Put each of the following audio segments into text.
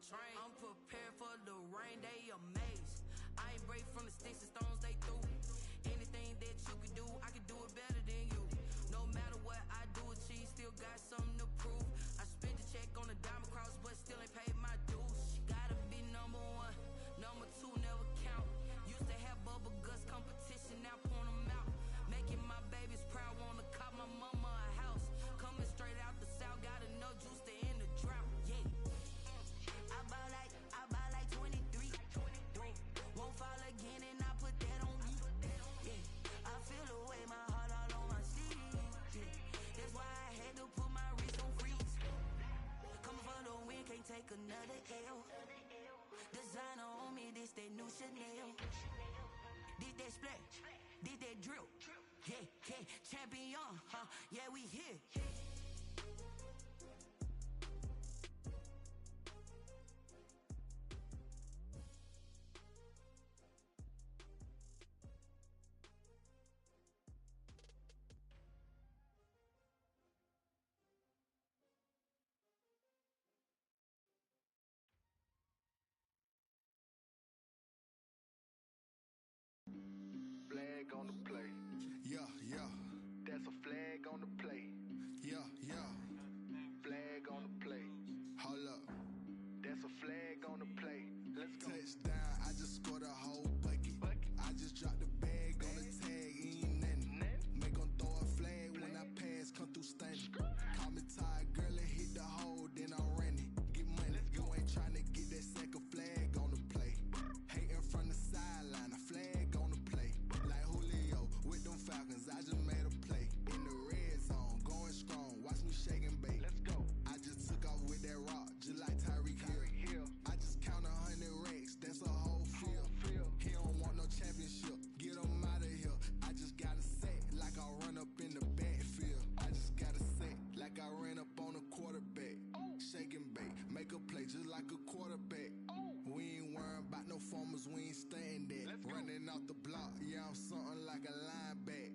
train. I'm prepared for the rain, they amazed. I ain't break from the sticks and stones they threw. Anything that you could do, I could do it better than you. No matter what I do, achieve, still got something to prove. I spent the check on the diamond cross, but still ain't paid my dues. She gotta be number one, number two never count. Used to have bubble guts competition, now point them out. Making my babies proud, wanna cop my mama a house. Coming straight out the south, got enough juice to end the drought. Yeah. I buy like 23. Won't fall again and I put that on me. Yeah. I feel the way, my heart all on my sleeve. Yeah. That's why I had to put my wrist on freeze. Coming for the win, can't take another L. Designer on me, this that new Chanel. Did that splash, did that drill. Yeah, yeah, champion, huh? Yeah, we here. Flag on the play. Yeah, yeah. That's a flag on the play. Yeah, yeah. Flag on the play. Hold up. That's a flag on the play. Let's go. Touchdown, I just scored a whole bucket. I just dropped the bag on the tag, ain't nothing. Make them throw a flag when I pass, come through stunning. Call me tired, girl, and hit the hole, then I ran it. Get money, you ain't trying to get that second flag on the play. Hating from the sideline, a flag on the play. Like Julio with them Falcons, I just made a play. In the red zone, going strong, watch me shake and bake. Let's go. I just took off with that rock, just like Tyreek Hill. I just count 100 racks, that's a whole field. He don't want no championship, get him out of here. I just got a set, like I run up in the backfield. I just got a set, like I ran up on a quarterback. Shake and bake, make a play just like a quarterback. We ain't worrying about no formers, we ain't staying there. Running out the block, yeah, I'm something like a lineback.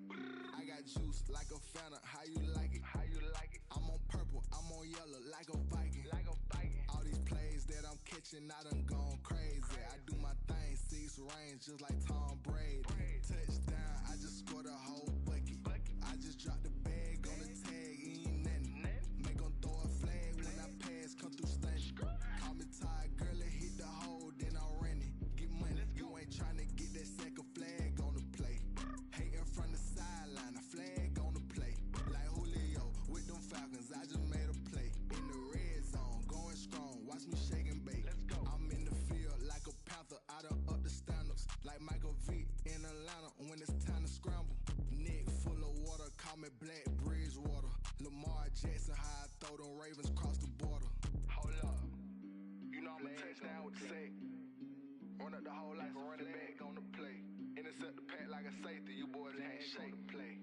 I got juice like a Fanta, how you like it? How you like it? I'm on purple, I'm on yellow, like a Viking. Like a Viking. All these plays that I'm catching, I done gone crazy. I do my thing, 6 range, just like Tom Brady. Touchdown, I just scored a whole bucket. I just dropped the bag on the tag, ain't nothing. Make them throw a flag when I pass, come through stunning. Call me tired, girl, and hit the hole, then I ran it. Get money, you ain't trying to get that second flag on the play. Hating from the sideline, a flag on the play. Like Julio with them Falcons, I just made a play. In the red zone, going strong, watch me shake and bake. Let's go. I'm in the field like a Panther, I done up the standards. Like Michael Vick in Atlanta when it's time to scramble. Neck full of water, call me Black Bridgewater. Lamar Jackson, how I throw them Ravens across the border. Hold up. You know I'm a touchdown with the sack. Run up the hole like a running back on the play. Intercept the pack like a safety. You boys handshake the play.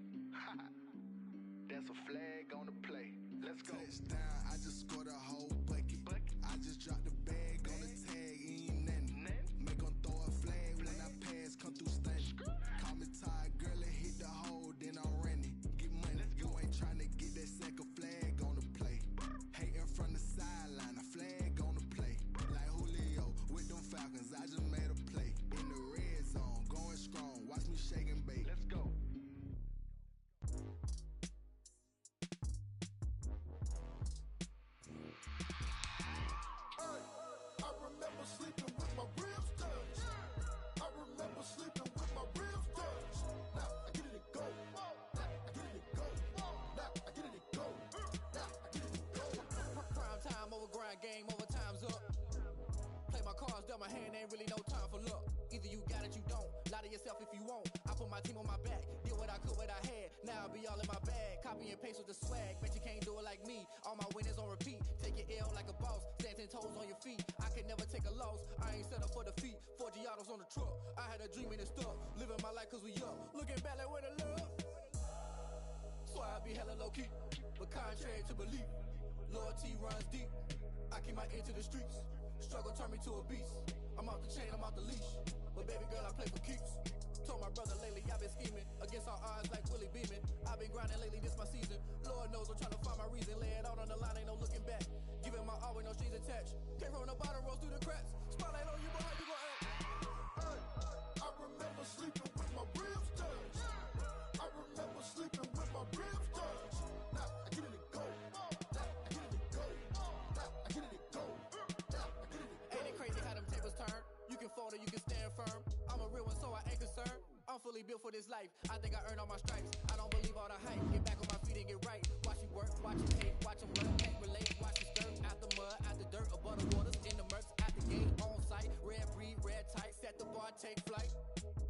That's a flag on the play. Let's go. Touchdown, I just scored a whole bucket. I just dropped the bag on the tag, ain't nothing. Make them throw a flag when I pass, come through stunning. Call me tired, girl, and hit the hole, then I ran it. Get money, you ain't trying to get that second flag on the play. Hating from the sideline, a flag on the play. Like Julio with them Falcons, I just made a play. In the red zone, going strong, watch me shake and bake. Let's go. I remember sleeping with my ribs touched. I remember sleeping with my ribs touched. Now I get it to go. Now I get it to go. Now I get it to go. Now I get it to go. Prime time over grind game, over time's up. Play my cards, dealt my hand, ain't really no time for luck. Either you got it, you don't. Lie to yourself if you won't. I put my team on my back, did what I could, what I had. Now I'll be all in my bag. Copy and paste with the swag. Bet you can't do it like me. All my winners on repeat. Take your L like a boss. Stand 10 toes on your feet. I can never take a loss. I ain't set up for defeat. 4 Giottos on the truck. I had a dream and it stuck. Living my life cause we up. Looking back like where the love. So I be hella low key. But contrary to belief, loyalty runs deep. I keep my ear to the streets. Struggle turned me to a beast. I'm off the chain, I'm off the leash. But baby girl, I play for keeps. Told my brother lately I've been scheming against all odds like Willie Beeman. I've been grinding lately, this my season. Lord knows I'm trying to find my reason. Lay it out on the line, ain't no looking back. Giving my all with no strings attached. Came from the bottom, rose through really built for this life. I think I earned all my stripes. I don't believe all the hype. Get back on my feet and get right. Watch me work, watch me hate, watch them work, can't relate. Watch me stir out the mud, out the dirt, above the waters, in the murks, out the gate, on site. Red breed, red tight, set the bar, take flight.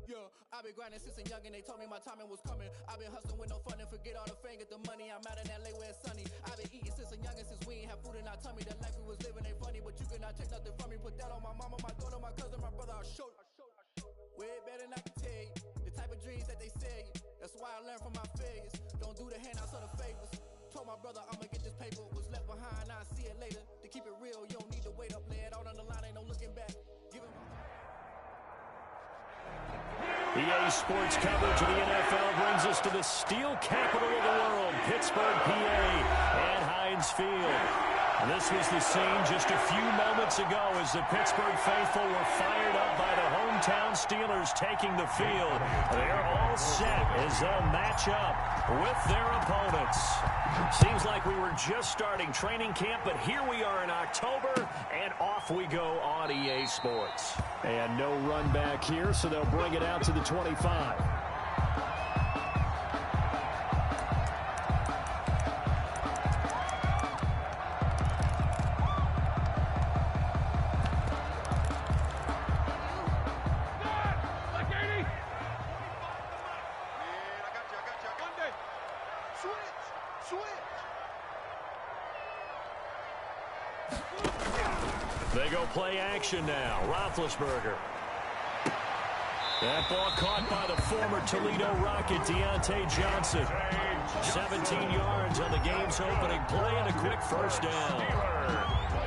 Yeah, I've been grinding since a youngin', they told me my timing was coming. I've been hustling with no fun and forget all the fame, get the money. I'm out in LA where it's sunny. I've been eating since a youngin', since we ain't have food in our tummy. The life we was living ain't funny, but you cannot take nothing from me. Put that on my mama, my daughter, my cousin, my brother, I'll show you. Way better than I can tell you. The type of dreams that they sell you. That's why I learned from my failures. Don't do the handouts or the favors. Told my brother I'ma get this paper. Was left behind, I'll see it later. To keep it real, you don't need to wait up. Lay it out on the line, ain't no looking back. Give him EA Sports coverage of the NFL brings us to the steel capital of the world, Pittsburgh, PA, and Heinz Field. And this was the scene just a few moments ago as the Pittsburgh faithful were fired up by the hometown Steelers taking the field. They're all set as they'll match up with their opponents. Seems like we were just starting training camp, but here we are in October, and off we go on EA Sports. And no run back here, so they'll bring it out to the 25. They go play action now. Roethlisberger. That ball caught by the former Toledo Rocket, Deontay Johnson. 17 yards on the game's opening play and a quick first down.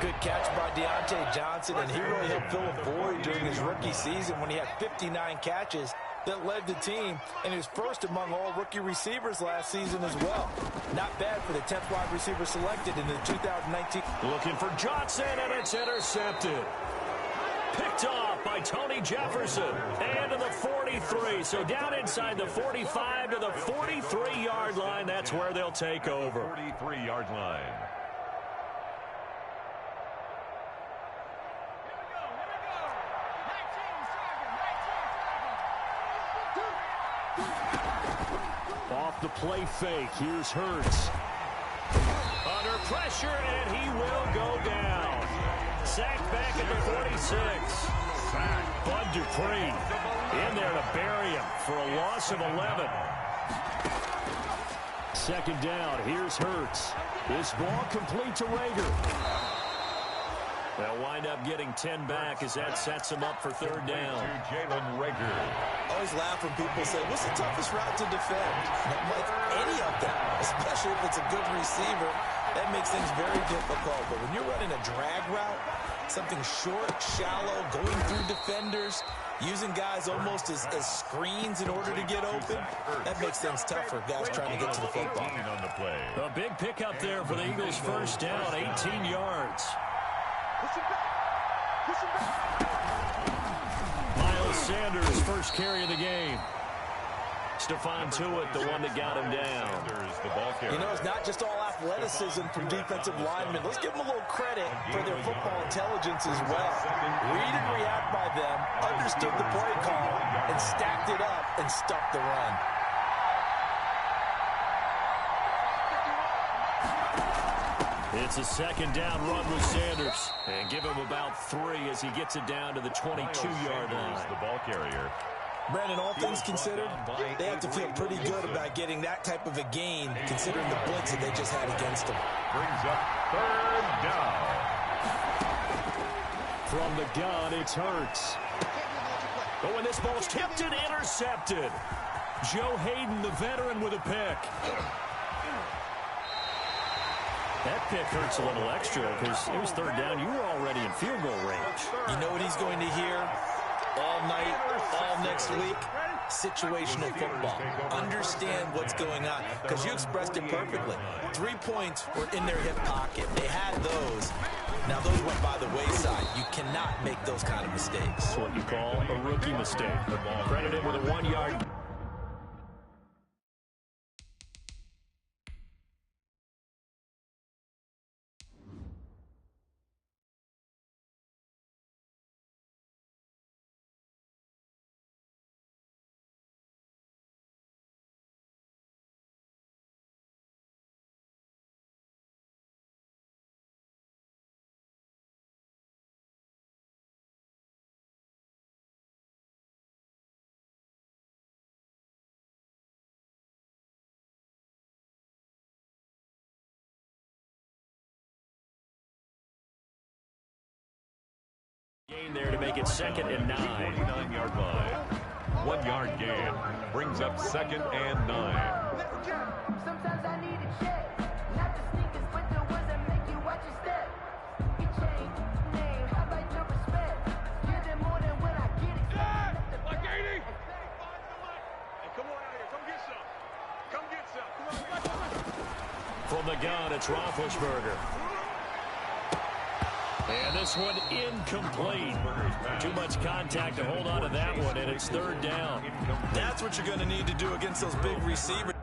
Good catch by Deontay Johnson, and he really helped fill a void during his rookie season when he had 59 catches that led the team, and he was first among all rookie receivers last season as well. Not bad for the 10th wide receiver selected in the 2019. Looking for Johnson, and it's intercepted. Picked off by Tony Jefferson. And to the 43. So down inside the 45 to the 43-yard line. That's where they'll take over. 43-yard line. Off the play fake. Here's Hurts. Under pressure, and he will go down. Sacked back at the 46. Bud Dupree in there to bury him for a loss of 11. Second down. Here's Hurts. This ball complete to Rager. They'll wind up getting 10 back as that sets them up for third down. Jalen Rager. Always laugh when people say, what's the toughest route to defend? Not like any of them, especially if it's a good receiver. That makes things very difficult. But when you're running a drag route, something short, shallow, going through defenders, using guys almost as screens in order to get open, that makes things tough for guys trying to get to the football. A big pickup there for the Eagles' first down, 18 yards. Miles Sanders, first carry of the game. Stephon Tuitt, the one that got him down. You know, it's not just all athleticism from defensive linemen. Let's give them a little credit for their football intelligence as well. Read and react by them, understood the play call, and stacked it up and stuffed the run. It's a second down run with Sanders. And give him about 3 as he gets it down to the 22-yard line. The ball carrier. Brandon, all things considered, they have to feel pretty good about getting that type of a gain, considering the blitz that they just had against them. Brings up third down. From the gun, it's Hurts. Oh, and this ball's tipped and intercepted. Joe Hayden, the veteran, with a pick. That pick hurts a little extra because it was third down. You were already in field goal range. You know what he's going to hear all night, all next week? Situational football. Understand what's going on, because you expressed it perfectly. 3 points were in their hip pocket. They had those. Now those went by the wayside. You cannot make those kind of mistakes. That's what you call a rookie mistake. Credited with a 1-yard gain there to make it 2nd and 9. 49-yard line. 1 yard gain. Brings up 2nd and 9. Sometimes I need a check. Not the sneakers, but the ones that make you watch your step. You change name, how about your respect? Give them more than when I get it. Like 80. Hey, come on out here. Come get some. Come get some. Come on. From the gun, it's Roethlisberger. And this one incomplete. Too much contact to hold on to that one, and it's 3rd down. That's what you're going to need to do against those big receivers.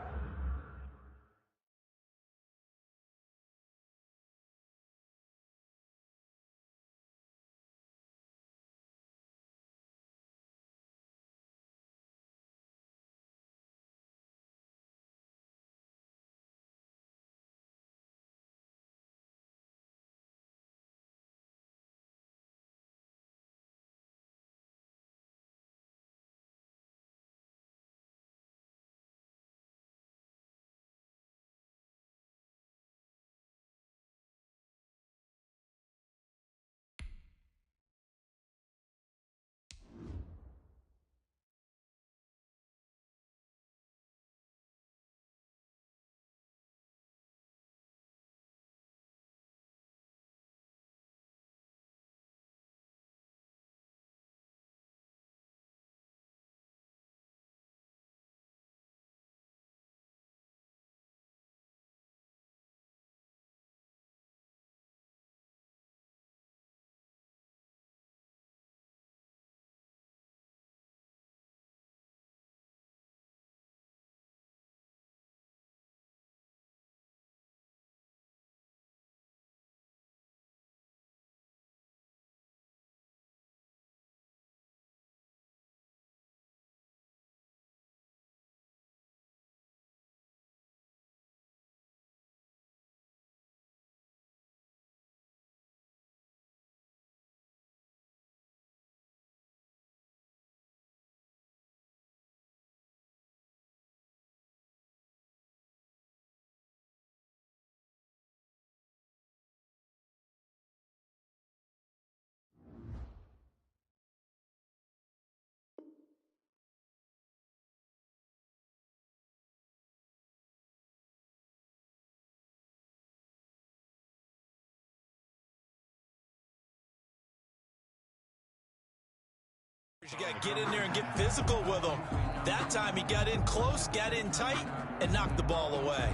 You got to get in there and get physical with him. That time he got in close, got in tight, and knocked the ball away.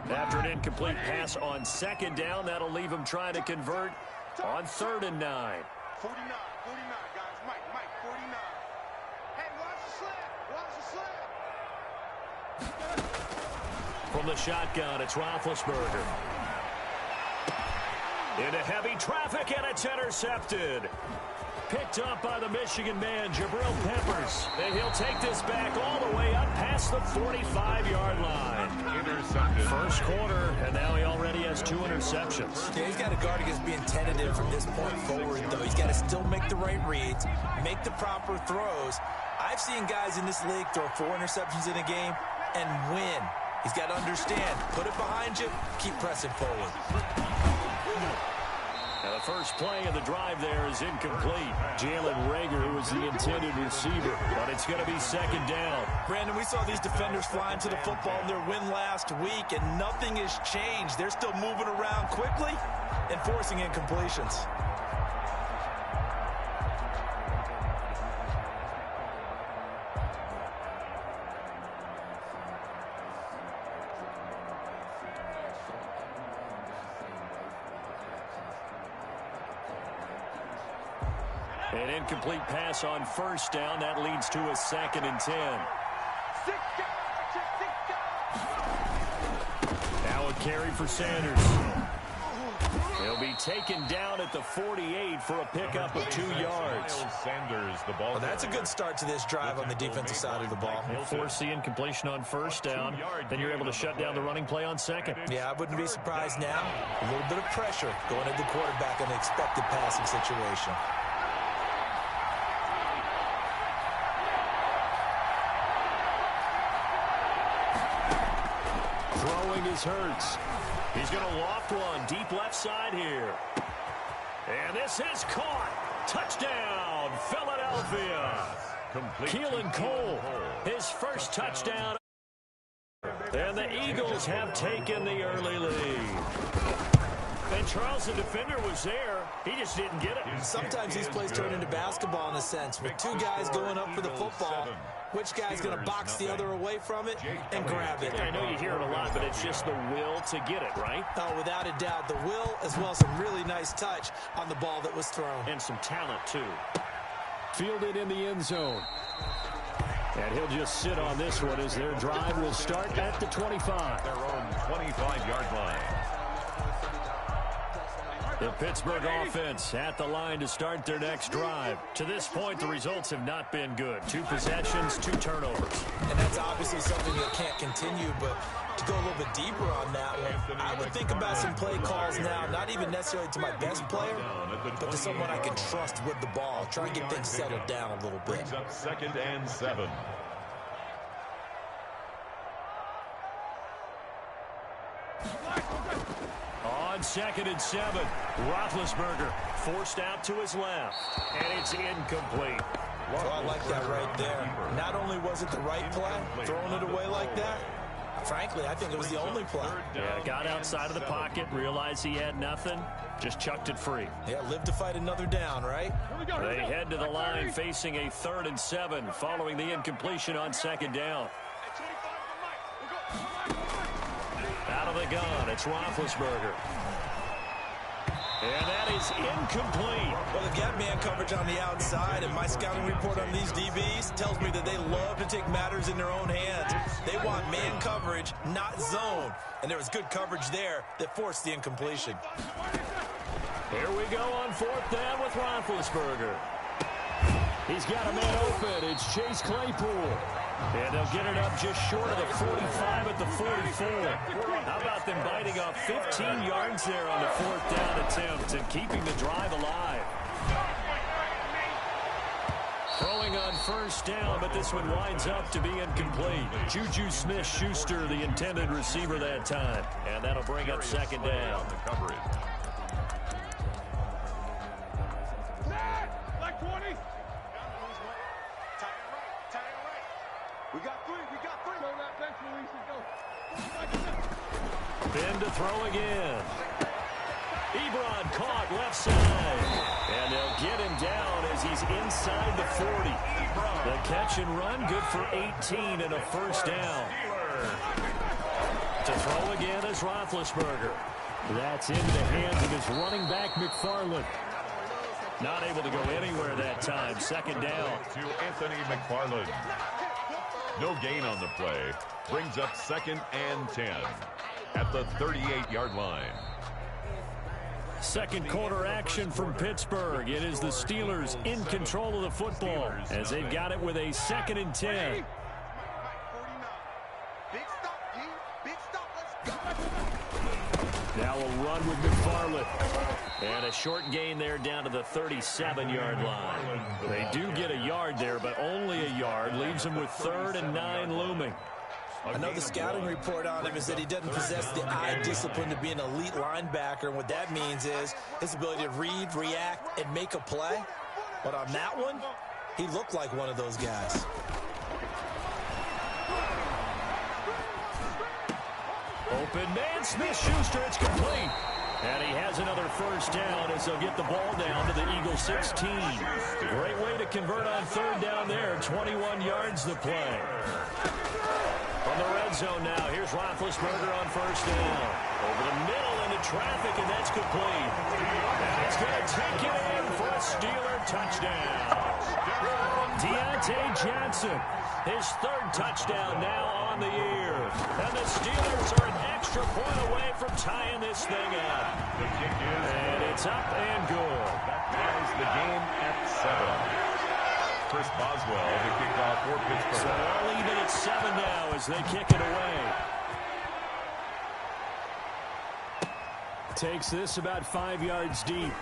After an incomplete pass on 2nd down, that'll leave him trying to convert on 3rd and 9. 49, guys. Mike, 49. Hey, watch the slip. Watch the slip. From the shotgun, it's Roethlisberger. Into heavy traffic, and it's intercepted. Picked up by the Michigan man, Jabril Peppers. And he'll take this back all the way up past the 45-yard line. Intercepted. First quarter, and now he already has 2 interceptions. Yeah, he's got to guard against being tentative from this point forward, though. He's got to still make the right reads, make the proper throws. I've seen guys in this league throw 4 interceptions in a game and win. He's got to understand, put it behind you, keep pressing forward. Now the first play of the drive there is incomplete. Jalen Reagor, who was the intended receiver, but it's going to be 2nd down. Brandon, we saw these defenders flying to the football in their win last week, and nothing has changed. They're still moving around quickly and forcing incompletions. An incomplete pass on 1st down. That leads to a 2nd and 10. Now a carry for Sanders. He'll be taken down at the 48 for a pickup of 2 yards. Sanders, the ball. Well, that's a good start to this drive on the defensive side of the ball. He'll force the incompletion on 1st down. Then you're able to shut down the running play on 2nd. Yeah, I wouldn't be surprised now. A little bit of pressure going at the quarterback in an expected passing situation. Throwing his Hurts. He's going to loft one deep left side here. And this is caught. Touchdown, Philadelphia. Keelan Cole, his first touchdown. And the Eagles have taken the early lead. And Charles, the defender, was there. He just didn't get it. Sometimes these plays turn into basketball in a sense. With two guys going up for the football, which guy's going to box the other away from it and grab it? I know you hear it a lot, but it's just the will to get it, right? Oh, without a doubt. The will, as well as some really nice touch on the ball that was thrown. And some talent, too. Fielded in the end zone. And he'll just sit on this one as their drive will start at the 25. Their own 25-yard line. The Pittsburgh offense at the line to start their next drive. To this point, the results have not been good. 2 possessions, 2 turnovers. And that's obviously something that can't continue, but to go a little bit deeper on that one, I would think about some play calls now, not even necessarily to my best player, but to someone I can trust with the ball. Try and get things settled down a little bit. Brings up 2nd and 7. On 2nd and 7, Roethlisberger forced out to his left, and it's incomplete. So I like that right there. Not only was it the right play, throwing it away like that, frankly, I think it was the only play. Yeah, got outside of the pocket, realized he had nothing, just chucked it free. Yeah, live to fight another down, right? They head to the line facing a 3rd and 7 following the incompletion on 2nd down. Out of the gun, it's Roethlisberger. And that is incomplete. Well, they got man coverage on the outside, and my scouting report on these DBs tells me that they love to take matters in their own hands. They want man coverage, not zone. And there was good coverage there that forced the incompletion. Here we go on 4th down with Roethlisberger. He's got a man open. It's Chase Claypool. And they'll get it up just short of the 45 at the 44. How about them biting off 15 yards there on the 4th down attempt and keeping the drive alive? Throwing on 1st down, but this one winds up to be incomplete. Juju Smith-Schuster, the intended receiver that time. And that'll bring up 2nd down. The coverage. Like 20. We got 3. Go that bench release and go. Ben to throw again. Ebron caught left side. And they'll get him down as he's inside the 40. The catch and run, good for 18 and a 1st down. To throw again is Roethlisberger. That's into the hands of his running back, McFarland. Not able to go anywhere that time. 2nd down. To Anthony McFarland. No gain on the play. Brings up 2nd and 10 at the 38-yard line. Second quarter action from Pittsburgh. It is the Steelers in control of the football as they've got it with a 2nd and 10. Now a run with McFarland. And a short gain there down to the 37-yard line. They do get a yard there, but only a yard. Leaves them with 3rd and 9 looming. I know the scouting report on him is that he doesn't possess the eye discipline to be an elite linebacker. And what that means is his ability to read, react, and make a play. But on that one, he looked like one of those guys. Open man, Smith-Schuster, it's complete. And he has another 1st down as they'll get the ball down to the Eagles 16. Great way to convert on 3rd down there. 21 yards the play. From the red zone now, here's Roethlisberger on 1st down. Over the middle into traffic, and that's complete. And it's going to take it in for a Steeler touchdown. Deontay Johnson, his 3rd touchdown now on the year. And the Steelers are an extra point away from tying this thing up. The kick is and it's up and good. That ties the game at 7. Chris Boswell, the kickoff for Pittsburgh. So all even at 7 now as they kick it away. Takes this about 5 yards deep.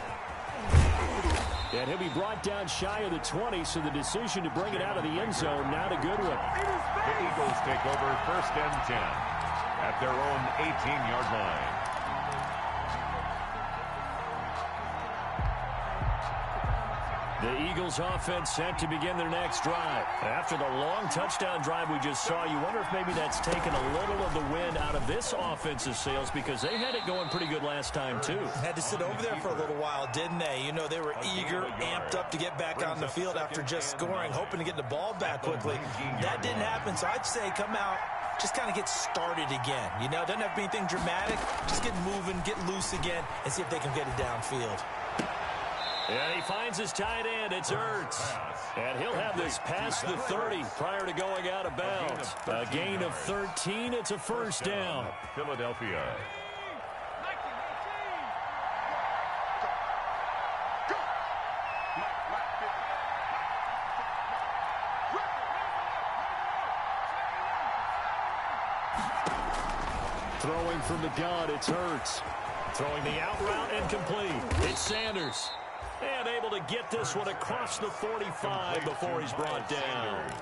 And he'll be brought down shy of the 20, so the decision to bring it out of the end zone, not a good one. The Eagles take over 1st and 10. at their own 18-yard line. The Eagles offense set to begin their next drive. After the long touchdown drive we just saw, you wonder if maybe that's taken a little of the wind out of this offense's sails, because they had it going pretty good last time too. Had to sit over there for a little while, didn't they? You know, they were eager, amped up to get back on the field after just scoring, hoping to get the ball back quickly. That didn't happen, so I'd say come out, just kind of get started again. You know, doesn't have to be anything dramatic. Just get moving, get loose again, and see if they can get it downfield. And he finds his tight end. It's Ertz. And he'll have this past the 30 prior to going out of bounds. A gain of 13. It's a first down. Philadelphia. Throwing from the gun, it's Ertz. Throwing the out route and complete. It's Sanders. And able to get this one across the 45 before he's brought down.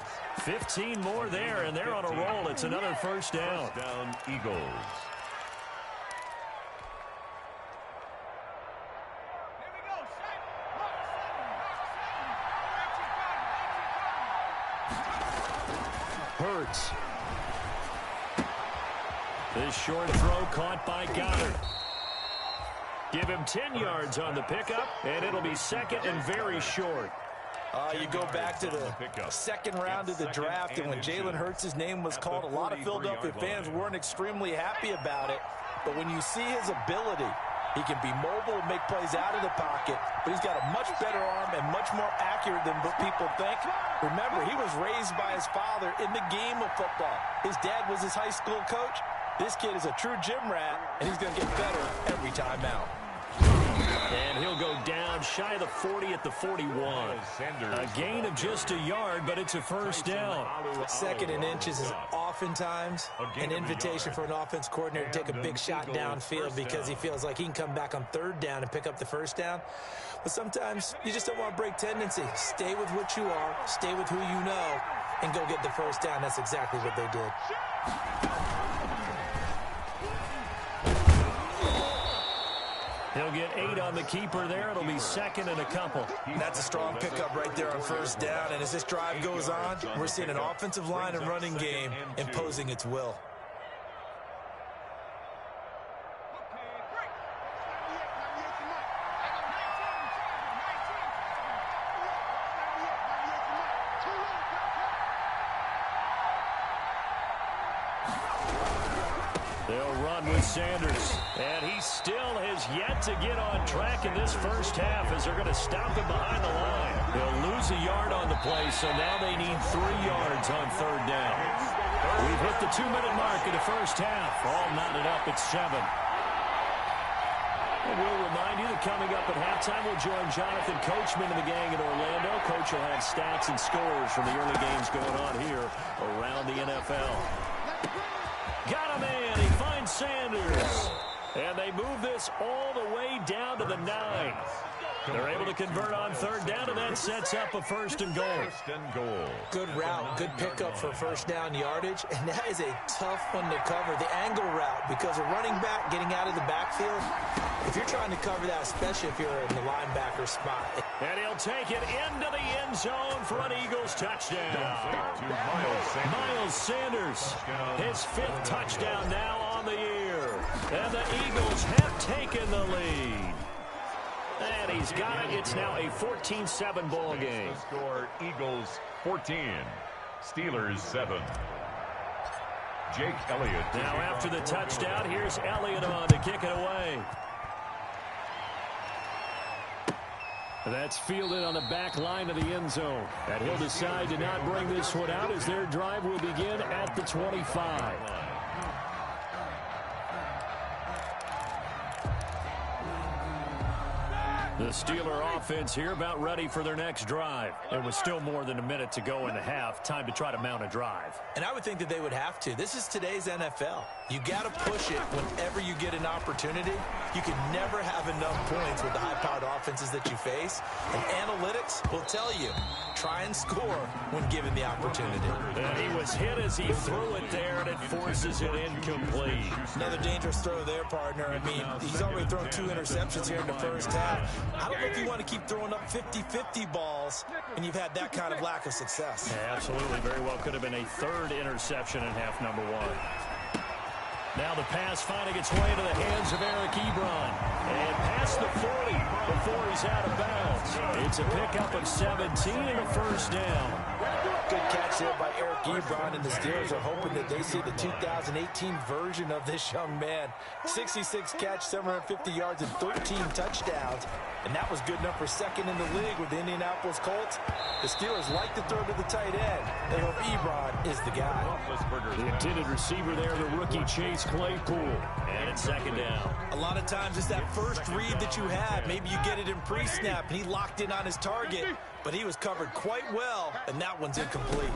15 more there, and they're on a roll. It's another first down. First down, Eagles. Hurts. This short throw caught by Goddard. Give him 10 yards on the pickup, and it'll be second and very short. You go back to the second round of the draft, and when Jalen Hurts' name was called, a lot of Philadelphia fans weren't extremely happy about it. But when you see his ability, he can be mobile and make plays out of the pocket, but he's got a much better arm and much more accurate than what people think. Remember, he was raised by his father in the game of football. His dad was his high school coach. This kid is a true gym rat, and he's going to get better every time out. And he'll go down shy of the 40 at the 41. A gain of just a yard, but it's a first down. Second and inches is oftentimes an invitation for an offense coordinator to take a big shot downfield because he feels like he can come back on third down and pick up the first down. But sometimes you just don't want to break tendency. Stay with what you are, stay with who you know, and go get the first down. That's exactly what they did. He'll get 8 on the keeper there. It'll be second and a couple. That's a strong pickup right there on first down. And as this drive goes on, we're seeing an offensive line and running game imposing its will. They'll run with Sanders. And he still has yet to get on track in this first half as they're going to stop him behind the line. They'll lose a yard on the play, so now they need 3 yards on third down. We've hit the 2-minute mark in the first half. All knotted up at 7. And we'll remind you that coming up at halftime, we'll join Jonathan Coachman and the gang in Orlando. Coach will have stats and scores from the early games going on here around the NFL. Got him in. He finds Sanders. And they move this all the way down to the 9. They're able to convert on third down, and that sets up a first and goal. Good route, good pickup for first down yardage, and that is a tough one to cover, the angle route, because a running back getting out of the backfield, if you're trying to cover that, especially if you're in the linebacker spot. And he'll take it into the end zone for an Eagles touchdown. Miles Sanders, his 5th touchdown now on the year. And the Eagles have taken the lead. And he's got it. It's now a 14-7 ball game. Score Eagles 14, Steelers 7. Jake Elliott. Now after the touchdown, here's Elliott on to kick it away. That's fielded on the back line of the end zone. And he'll decide to not bring this one out as their drive will begin at the 25. The Steeler offense here about ready for their next drive. There was still more than a minute to go in the half. Time to try to mount a drive. And I would think that they would have to. This is today's NFL. You got to push it whenever you get an opportunity. You can never have enough points with the high-powered offenses that you face. And analytics will tell you, try and score when given the opportunity. And he was hit as he threw it there, and it forces it incomplete. Another dangerous throw there, partner. I mean, he's already thrown 2 interceptions here in the first half. I don't know if you want to keep throwing up 50-50 balls, and you've had that kind of lack of success. Yeah, absolutely. Very well could have been a 3rd interception in half number 1. Now the pass finding its way into the hands of Eric Ebron. And past the 40 before he's out of bounds. It's a pickup of 17 and a first down. Good catch there by Eric Ebron, and the Steelers are hoping that they see the 2018 version of this young man. 66 catch, 750 yards, and 13 touchdowns. And that was good enough for 2nd in the league with the Indianapolis Colts. The Steelers like to throw to the tight end. They hope Ebron is the guy. The intended receiver there, the rookie Chase Claypool. And it's 2nd down. A lot of times it's that first read that you have. Maybe you get it in pre-snap, and he locked in on his target. But he was covered quite well, and that one's incomplete.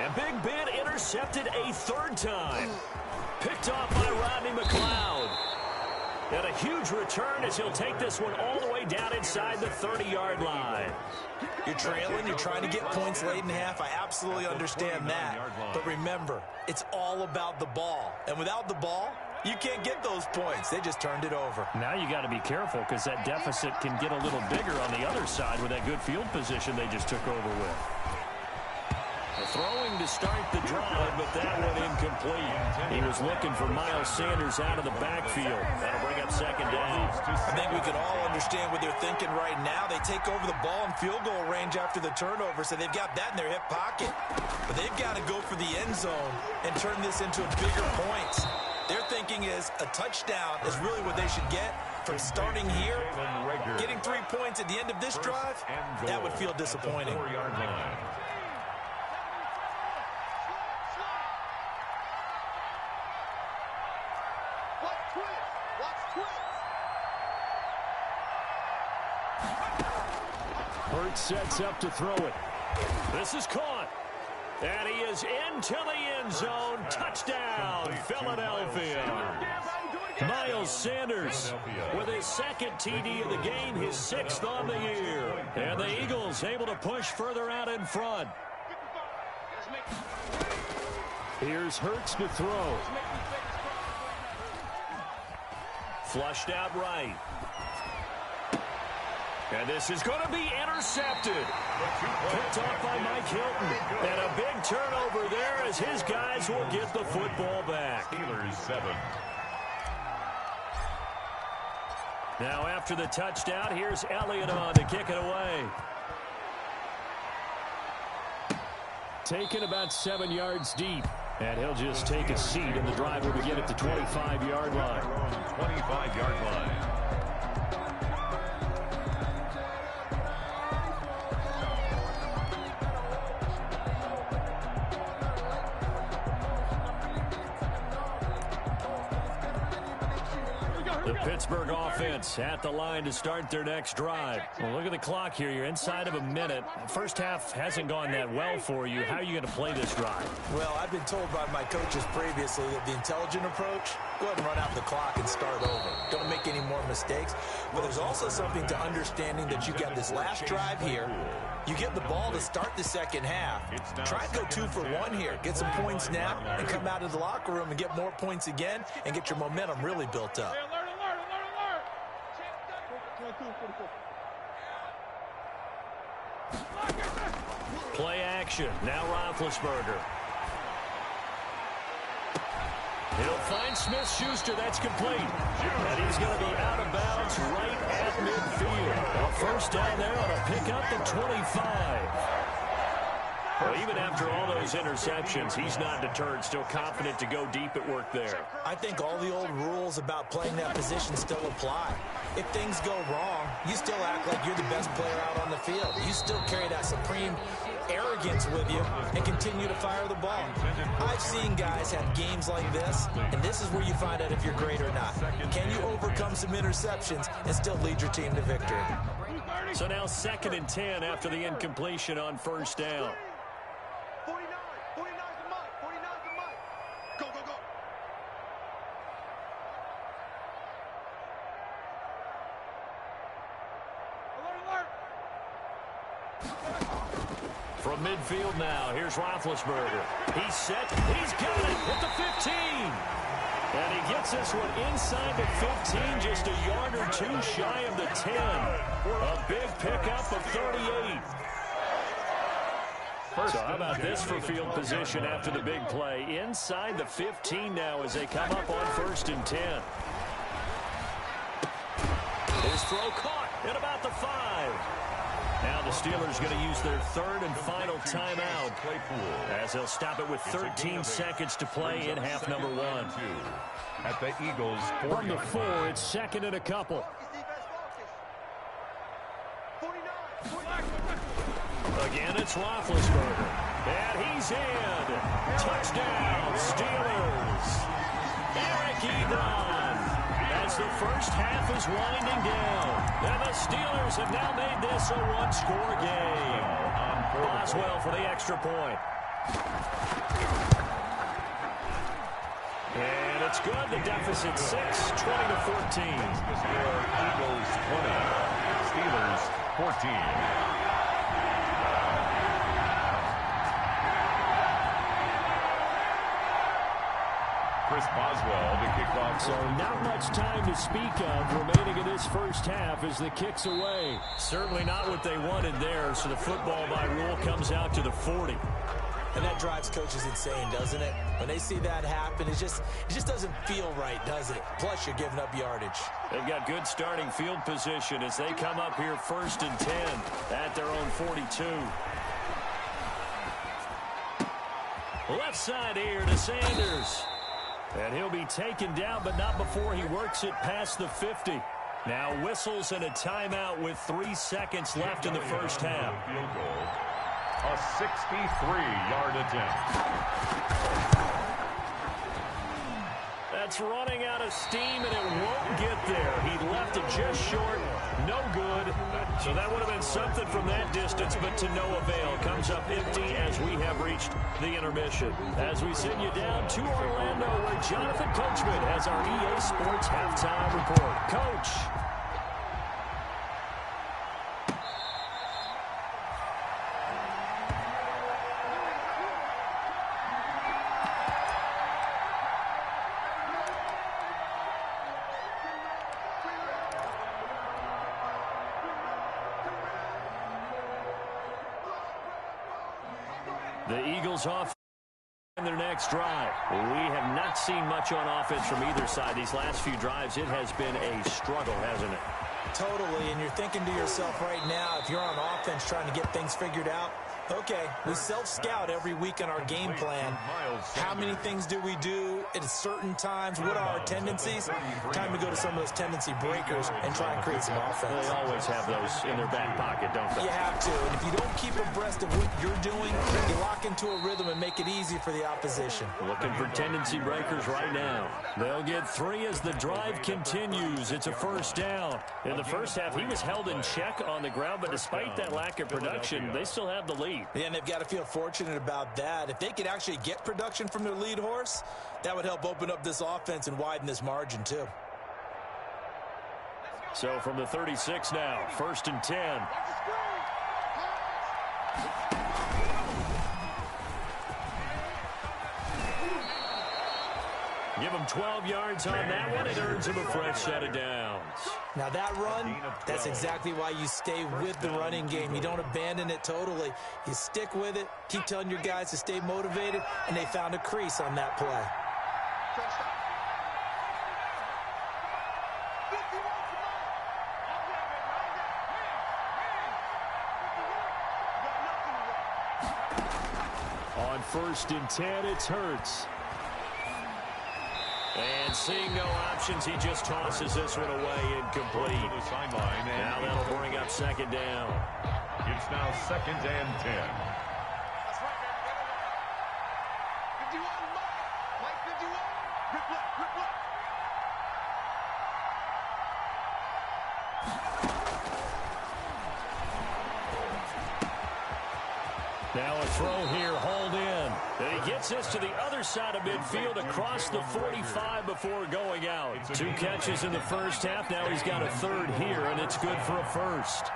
And Big Ben intercepted a 3rd time. Picked off by Rodney McLeod. And a huge return as he'll take this one all the way down inside the 30-yard line. You're trailing, you're trying to get points late in half. I absolutely understand that. But remember, it's all about the ball. And without the ball, you can't get those points. They just turned it over. Now you got to be careful because that deficit can get a little bigger on the other side with that good field position they just took over with. Throwing to start the drive, but that one incomplete. He was looking for Miles Sanders out of the backfield. That'll bring up 2nd down. I think we can all understand what they're thinking right now. They take over the ball in field goal range after the turnover, so they've got that in their hip pocket. But they've got to go for the end zone and turn this into bigger points. Their thinking is a touchdown is really what they should get from starting here. Getting 3 points at the end of this drive, that would feel disappointing. Hurts sets up to throw it. This is caught. And he is into the end zone. Touchdown, Philadelphia. Miles Sanders with his 2nd TD of the game, his 6th on the year. And the Eagles able to push further out in front. Here's Hurts to throw. Flushed out right. And this is going to be intercepted. Picked off by Mike Hilton. And a big turnover there as his guys will get the football back. Steelers 7. Now after the touchdown, here's Elliott on to kick it away. Taken about 7 yards deep. And he'll just take a seat, and the drive will begin at the 25-yard line. 25-yard line. The Pittsburgh offense at the line to start their next drive. Well, look at the clock here. You're inside of a minute. First half hasn't gone that well for you. How are you going to play this drive? Well, I've been told by my coaches previously that the intelligent approach, go ahead and run out the clock and start over. Don't make any more mistakes. But there's also something to understanding that you got this last drive here. You get the ball to start the second half. Try and go 2 for 1 here. Get some points now and come out of the locker room and get more points again and get your momentum really built up. Play action. Now Roethlisberger. He'll find Smith-Schuster. That's complete. And he's going to be out of bounds right at midfield. A first down there on a pickup at 25. Well, even after all those interceptions, he's not deterred, still confident to go deep at work there. I think all the old rules about playing that position still apply. If things go wrong, you still act like you're the best player out on the field. You still carry that supreme arrogance with you and continue to fire the ball. I've seen guys have games like this, and this is where you find out if you're great or not. Can you overcome some interceptions and still lead your team to victory? So now 2nd and 10 after the incompletion on first down. 49. From midfield now, here's Roethlisberger. He's set. He's got it at the 15. And he gets this one inside the 15, just a yard or two shy of the 10. A big pickup of 38. So how about this for field position after the big play? Inside the 15 now as they come up on 1st and 10. His throw caught at about the 5. Now the Steelers going to use their 3rd and final timeout as they'll stop it with 13 seconds to play in half number 1. At the Eagles' 4. From the 4, it's 2nd and a couple. Again, it's Roethlisberger. And he's in. Touchdown, Steelers. Eric Ebron. As the first half is winding down. And the Steelers have now made this a one-score game. Boswell for the extra point. And it's good. The deficit 6, 20-14. Eagles 20, Steelers 14. Chris Boswell to kick off. So not much time to speak of remaining in this first half as the kick's away. Certainly not what they wanted there, so the football by rule comes out to the 40. And that drives coaches insane, doesn't it? When they see that happen, it just doesn't feel right, does it? Plus, you're giving up yardage. They've got good starting field position as they come up here 1st and 10 at their own 42. Left side here to Sanders. And he'll be taken down, but not before he works it past the 50. Now whistles and a timeout with 3 seconds left in the first half. Field goal. A 63-yard attempt. That's running out of steam, and it won't get there. He left it just short. No good. So that would have been something from that distance, but to no avail. Comes up empty as we have reached the intermission. As we send you down to Orlando, where Jonathan Coachman has our EA Sports halftime report. Coach. The Eagles off in their next drive. We have not seen much on offense from either side. These last few drives, it has been a struggle, hasn't it? Totally, and you're thinking to yourself right now, if you're on offense trying to get things figured out, okay, we self-scout every week on our game plan. How many things do we do at certain times? What are our tendencies? Time to go to some of those tendency breakers and try and create some offense. They always have those in their back pocket, don't they? You have to, and if you don't keep abreast of what you're doing, you lock into a rhythm and make it easy for the opposition. Looking for tendency breakers right now. They'll get 3 as the drive continues. It's a first down. In the first half, he was held in check on the ground, but despite that lack of production, they still have the lead. Yeah, and they've got to feel fortunate about that. If they could actually get production from their lead horse, that would help open up this offense and widen this margin too. So from the 36 now, 1st and 10. Give him 12 yards on that one. It earns him a fresh set of downs. Now that run, that's exactly why you stay with the running game. You don't abandon it totally. You stick with it, keep telling your guys to stay motivated, and they found a crease on that play. On 1st and 10, it's Hurts. And seeing no options, he just tosses this one away incomplete. Now that'll bring up 2nd down. It's now 2nd and 10. Now a throw here, hauled in. And he gets this to the other side of midfield across the 45 before going out. 2 catches in the first half. Now he's got a 3rd here, and it's good for a first.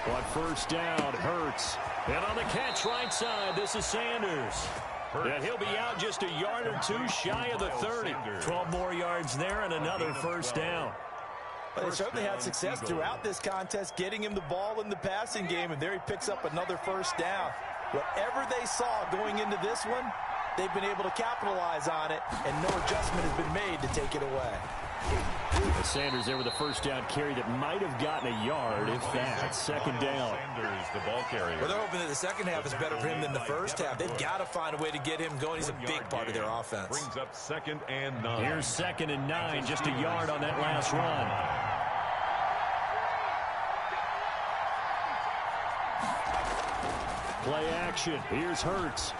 On 1st down, Hurts And on the catch right side, this is Sanders. And he'll be out just a yard or two shy of the 30. 12 more yards there and another first down. Well, they certainly had success throughout this contest, getting him the ball in the passing game, and there he picks up another first down. Whatever they saw going into this one, they've been able to capitalize on it, and no adjustment has been made to take it away. Sanders there with a first down carry that might have gotten a yard, if that. Second down. Sanders, the ball carrier. Well, they're hoping that the second half is better for him than the first half. They've got to find a way to get him going. He's a big part of their offense. Brings up 2nd and 9. Here's 2nd and 9, just a yard on that last run. Play action. Here's Hurts.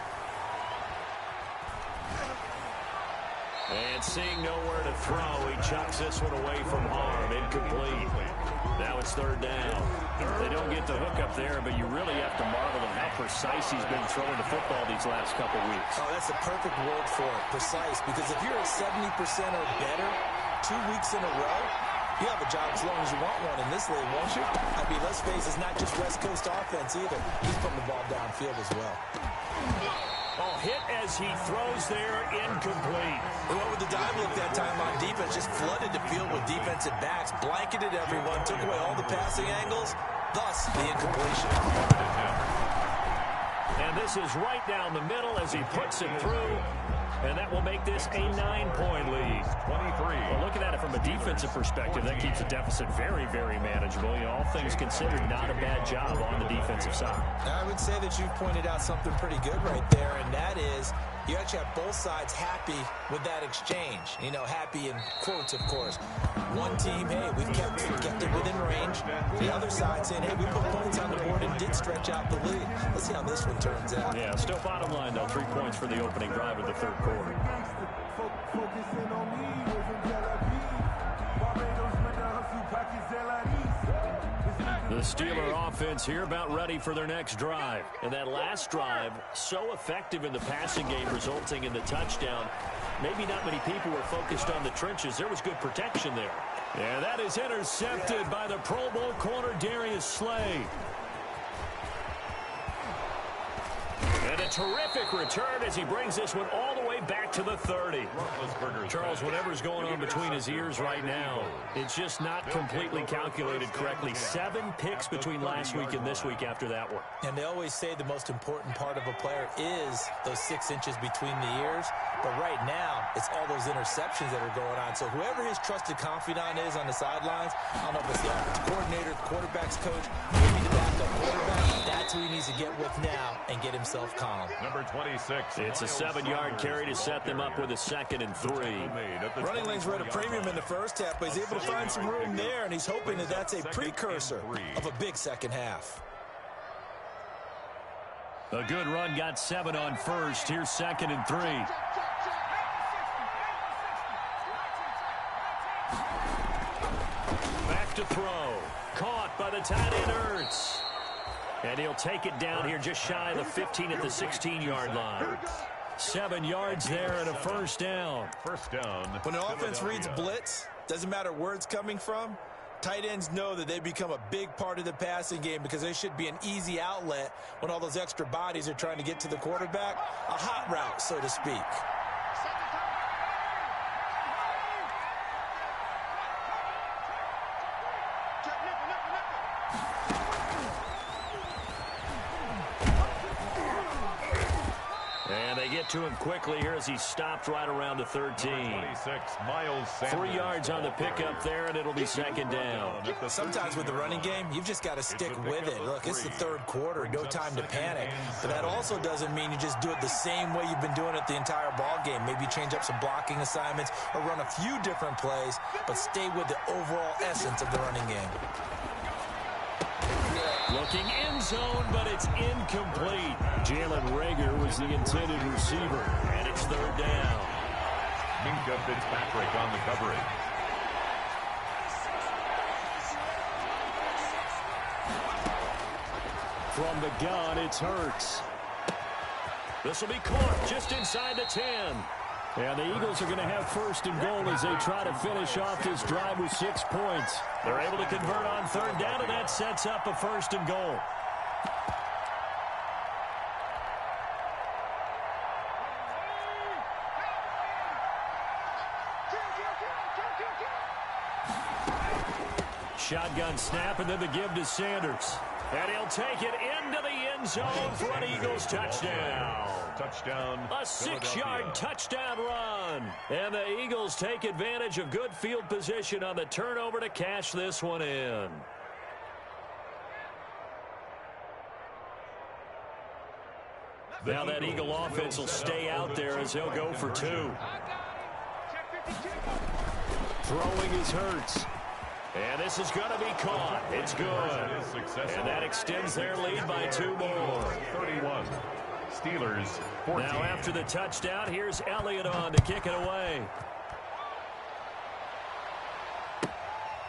And seeing nowhere to throw, he chucks this one away from harm. Incomplete. Now it's 3rd down. They don't get the hook up there, but you really have to marvel at how precise he's been throwing the football these last couple weeks. Oh, that's a perfect word for it, precise, because if you're at 70% or better 2 weeks in a row, you have a job as long as you want one in this league, won't you? I mean, let's face it, it's not just West Coast offense either. He's putting the ball downfield as well. Oh, hit as he throws there, incomplete. Well, with the dive look that time on defense, just flooded the field with defensive backs, blanketed everyone, took away all the passing angles, thus the incompletion. And this is right down the middle as he puts it through. And that will make this a 9-point lead. 23. Well, looking at it from a defensive perspective, that keeps the deficit very, very manageable. You know, all things considered, not a bad job on the defensive side. I would say that you've pointed out something pretty good right there, and that is you actually have both sides happy with that exchange. You know, happy in quotes, of course. One team, hey, we've kept it within range. The other side saying, hey, we put points on the board and did stretch out the lead. Let's see how this one turns out. Yeah, still bottom line, though, 3 points for the opening drive of the third quarter. The Steeler offense here about ready for their next drive. And that last drive, so effective in the passing game, resulting in the touchdown. Maybe not many people were focused on the trenches. There was good protection there. And that is intercepted by the Pro Bowl corner, Darius Slay. And a terrific return as he brings this one all the way back to the 30. Charles, whatever's going on between his ears right now, it's just not completely calculated correctly. 7 picks between last week and this week after that one. And they always say the most important part of a player is those 6 inches between the ears. But right now, it's all those interceptions that are going on. So whoever his trusted confidant is on the sidelines, I don't know if it's the offensive coordinator, the quarterback's coach, maybe the backup quarterback, that's who he needs to get with now and get himself calm. Number 26. It's a 7-yard carry to set them up with a 2nd and 3. Running lanes were at a premium in the first half, but he's able to find some room there, and he's hoping that that's a precursor of a big second half. A good run, got 7 on first. Here's 2nd and 3. Back to throw. Caught by the tight end, Hurts. And he'll take it down here just shy of the 15 at the 16-yard line. 7 yards there and a first down. First down. When an offense reads blitz, doesn't matter where it's coming from, tight ends know that they become a big part of the passing game because they should be an easy outlet when all those extra bodies are trying to get to the quarterback. A hot route, so to speak. To him quickly here as he stopped right around the 13. 26, Miles Sanders. 3 yards on the pickup there, and it'll be 2nd down. Sometimes with the running game, you've just got to stick with it. Look, it's the third quarter, no time to panic. But that also doesn't mean you just do it the same way you've been doing it the entire ball game. Maybe change up some blocking assignments or run a few different plays, but stay with the overall essence of the running game. Looking end zone, but it's incomplete. Jalen Reagor was the intended receiver, and it's 3rd down. Minkah Fitzpatrick on the coverage. From the gun, it's Hurts. This will be caught just inside the 10. And the Eagles are going to have 1st and goal as they try to finish off this drive with 6 points. They're able to convert on 3rd down, and that sets up a 1st and goal. Shotgun snap, and then the give to Sanders. And he'll take it into the end zone for an Eagles touchdown. Touchdown. A 6-yard touchdown run. And the Eagles take advantage of good field position on the turnover to cash this one in. Now that Eagle offense will stay out there as they'll go for 2. Throwing is Hurts. And this is going to be caught. It's good. And that extends their lead by 2 more. 31. Steelers 14. Now after the touchdown, here's Elliott on to kick it away.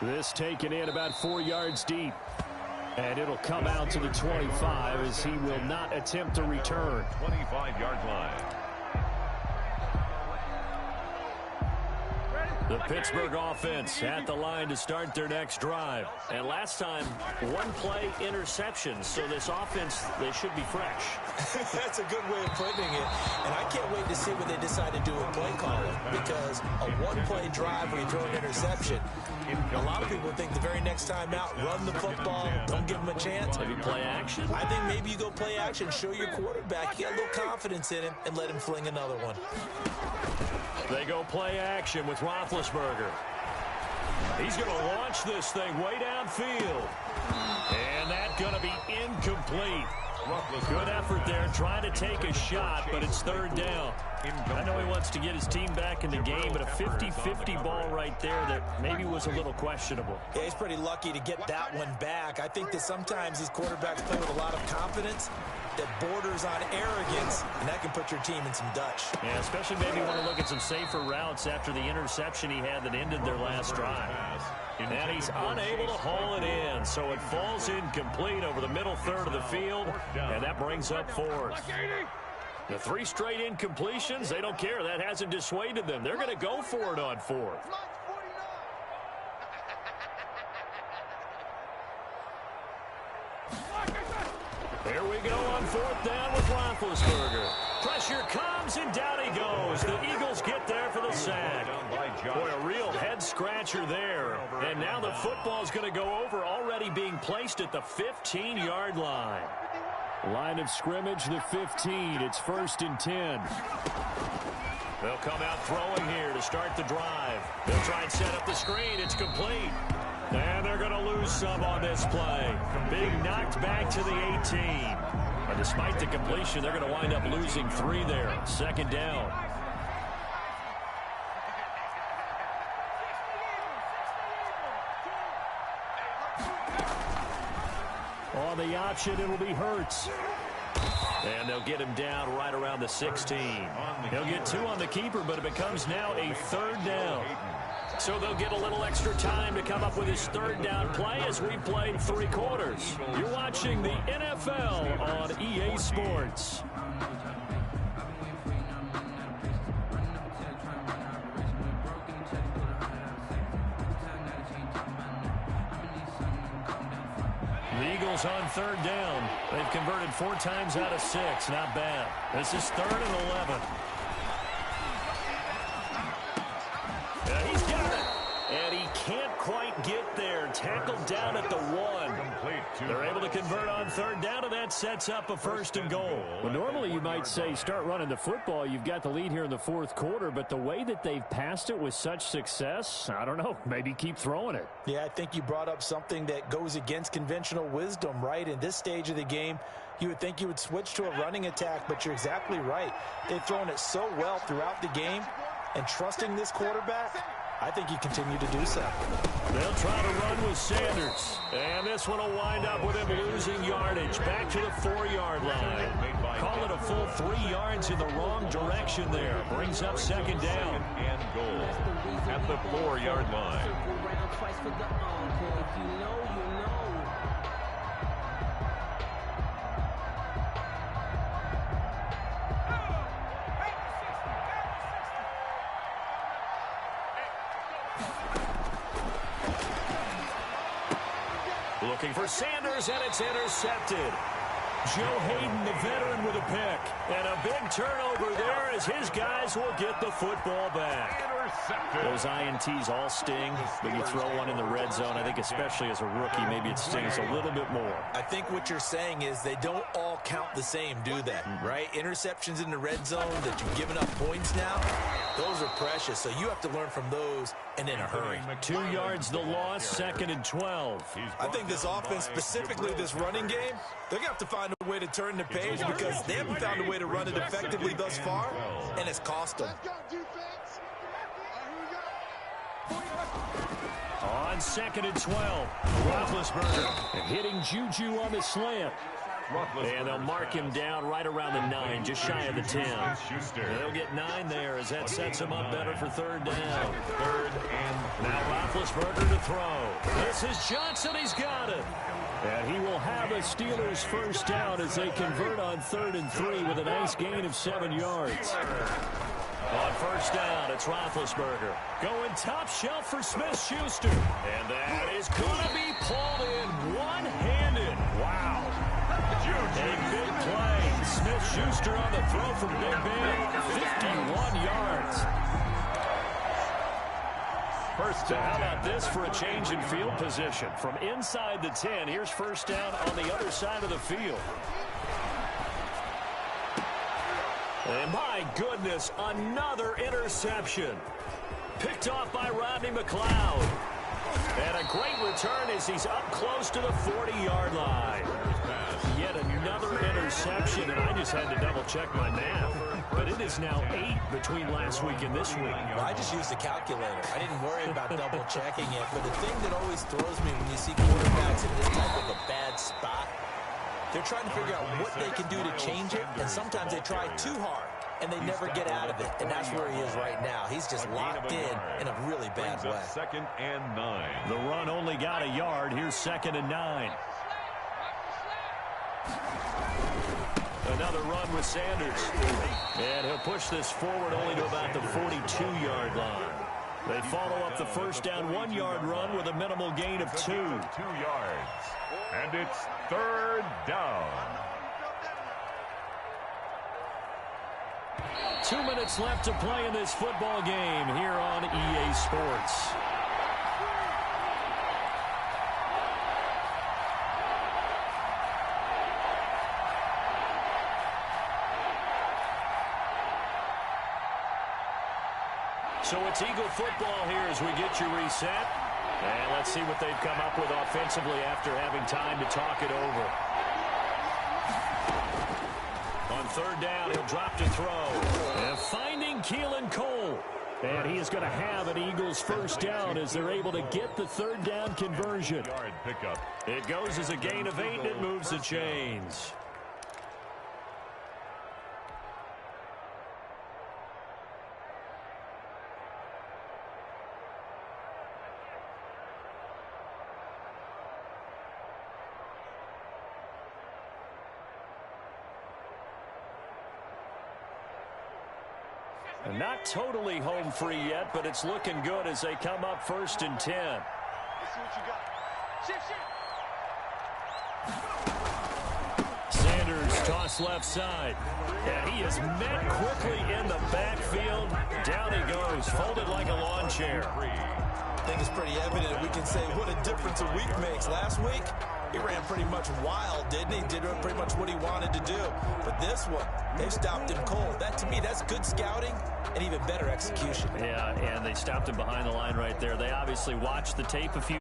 This taken in about 4 yards deep. And it'll come out to the 25 as he will not attempt to return. 25-yard line. The Pittsburgh offense at the line to start their next drive. And last time, 1-play interception. So this offense, they should be fresh. That's a good way of putting it. And I can't wait to see what they decide to do with play calling. Because a 1-play drive where you throw an interception, a lot of people think the very next time out, run the football, don't give them a chance. Maybe play action? I think maybe you go play action, show your quarterback, you got a little confidence in him, and let him fling another one. They go play action with Roethlisberger. He's going to launch this thing way downfield. And that's going to be incomplete. Good effort there trying to take a shot, but it's 3rd down. I know he wants to get his team back in the game, but a 50-50 ball right there that maybe was a little questionable. Yeah, he's pretty lucky to get that one back. I think that sometimes these quarterbacks play with a lot of confidence that borders on arrogance, and that can put your team in some Dutch. Yeah, especially maybe want to look at some safer routes after the interception he had that ended their last drive. And he's unable to haul it in, so it falls incomplete over the middle third of the field, and that brings up 4th. The 3 straight incompletions, they don't care. That hasn't dissuaded them. They're going to go for it on 4th. Here we go on 4th down with Roethlisberger. Pressure comes, and down he goes. The Eagles get there for the sack. Boy, a real head-scratcher there. And now the football's going to go over, already being placed at the 15-yard line. Line of scrimmage, the 15. It's 1st and 10. They'll come out throwing here to start the drive. They'll try and set up the screen. It's complete. And they're going to lose some on this play. Being knocked back to the 18. But despite the completion, they're going to wind up losing 3 there. 2nd down. On the option, it'll be Hurts. And they'll get him down right around the 16. He'll get 2 on the keeper, but it becomes now a 3rd down. So they'll get a little extra time to come up with his 3rd down play as we played 3 quarters. You're watching the NFL on EA Sports. The Eagles on 3rd down. They've converted 4 times out of 6. Not bad. This is 3rd and 11. He's got it. And he can't quite get there. Tackled down at the 1. They're able to convert on 3rd down, and that sets up a 1st and goal. Well, normally you might say start running the football. You've got the lead here in the 4th quarter, but the way that they've passed it with such success, I don't know, maybe keep throwing it. Yeah, I think you brought up something that goes against conventional wisdom, right? In this stage of the game, you would think you would switch to a running attack, but you're exactly right. They've thrown it so well throughout the game, and trusting this quarterback, I think you continue to do so. They'll try to run with Sanders. And this one will wind up with him losing yardage. Back to the 4-yard line. Call it a full 3 yards in the wrong direction there. Brings up 2nd down. And goal at the 4-yard line. Looking for Sanders, and it's intercepted. Joe Hayden, the veteran, with a pick. And a big turnover there as his guys will get the football back. Those INTs all sting, but you throw one in the red zone. I think especially as a rookie, maybe it stings a little bit more. I think what you're saying is they don't all count the same, do they? Right? Interceptions in the red zone that you've given up points now, those are precious. So you have to learn from those and in a hurry. 2 yards the loss, 2nd and 12. I think this offense, specifically this running game, they're going to have to find a way to turn the page because they haven't found a way to run it effectively thus far, and it's cost them. On 2nd and 12, Roethlisberger hitting Juju on the slant. And they'll mark him down right around the 9, just shy of the 10. They'll get 9 there as that sets him up better for 3rd down. Now Roethlisberger to throw. This is Johnson. He's got it. And he will have a Steelers 1st down as they convert on 3rd and 3 with a nice gain of 7 yards. On 1st down, it's Roethlisberger. Going top shelf for Smith-Schuster. And that is going to be pulled in one-handed. Wow. A big play. Smith-Schuster on the throw from Big Ben. 51 yards. So how about this for a change in field position? From inside the 10, here's 1st down on the other side of the field. And my goodness, another interception. Picked off by Rodney McLeod. And a great return as he's up close to the 40-yard line. Yet another interception, and I just had to double-check my math. But it is now 8 between last week and this week. Well, I just used a calculator. I didn't worry about double-checking it. But the thing that always throws me when you see quarterbacks in this type of a bad spot, they're trying to figure out what they can do to change it, and sometimes they try too hard, and they never get out of it, and that's where he is right now. He's just locked in a really bad way. 2nd and 9. The run only got a yard. Here's 2nd and 9. Another run with Sanders. And he'll push this forward only to about the 42-yard line. They follow up the 1st down 1-yard run with a minimal gain of 2. 2 yards. And it's 3rd down. 2 minutes left to play in this football game here on EA Sports. So it's Eagle football here as we get you reset. And let's see what they've come up with offensively after having time to talk it over. On 3rd down, he'll drop to throw. And finding Keelan Cole. And he is going to have an Eagles 1st down as they're able to get the 3rd down conversion. Yard pickup. It goes as a gain of 8, and it moves the chains. Not totally home free yet, but it's looking good as they come up 1st and 10. Let's see what you got. Shift. Sanders toss left side. And he is met quickly in the backfield. Down he goes, folded like a lawn chair. I think it's pretty evident we can say what a difference a week makes. Last week, he ran pretty much wild, didn't he? Did pretty much what he wanted to do. But this one, they stopped him cold. That, to me, that's good scouting and even better execution. Yeah, and they stopped him behind the line right there. They obviously watched the tape a few